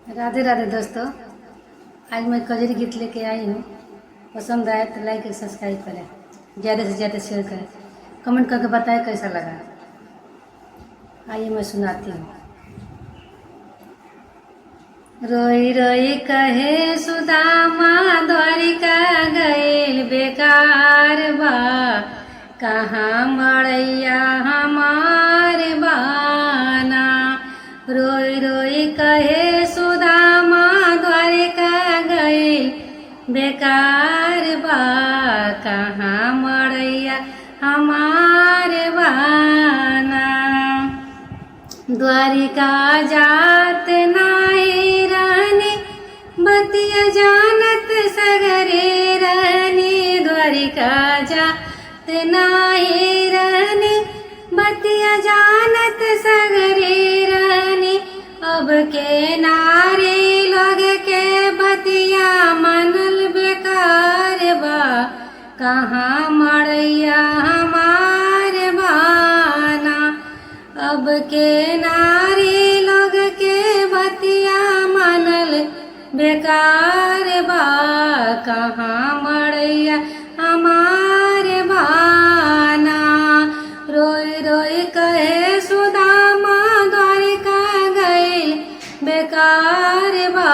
राधे राधे दोस्तों। आज मैं कजरी गीत लेके आई हूँ। पसंद आए तो लाइक और सब्सक्राइब करें, ज़्यादा से ज़्यादा शेयर करें, कमेंट करके बताएं कैसा लगा। आइए मैं सुनाती हूँ। रोई रोई कहे सुदामा द्वारिका गईल बेकार बा, कहाँ मड़ैया हमार बाना। रोई रोई कहे सुदामा द्वारिका गईल बेकार बा, कहाँ मड़ैया हमार बाना। द्वारिका जात नाही रहनी, बतिया जानत सगरे रहनी। द्वारिका जात नाही रहनी, बतिया जानत सगरे रहनी। अब के नारी लोग के बतिया मनल बेकार बा, कहाँ मड़ैया हमार बाना। अब के नारी लोग के बतिया मनल बेकार बा, कहाँ मड़ैया हमार बाना। रोई रोई कहे सुदामा द्वारिका गईल बेकार बा,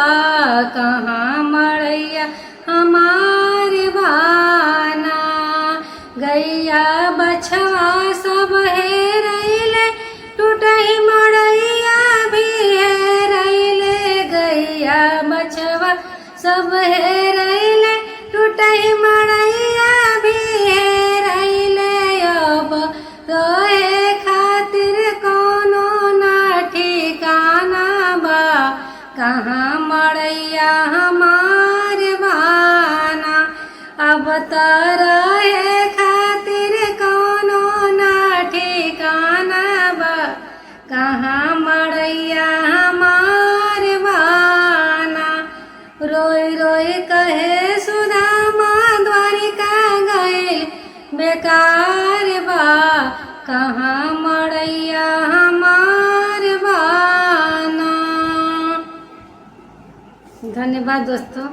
कहाँ मड़ैया हमार बाना। गैया बछवा सब हेरैले, टूटही मड़ैया भी हेरैले। गैया बछवा सब हेरैले, टूटही मड़ैया भी हेरैले। अब रहे खातिर कोनो ना ठिकाना बा, कहाँ मड़ैया हमार बाना। अब त रहे खातिर कोनो ना ठिकाना बा, कहाँ मड़ैया हमार बाना। रोई रोई कहे सुदामा द्वारिका गईल बेकार बा, कहाँ मड़ैया हमार बाना। धन्यवाद दोस्तों।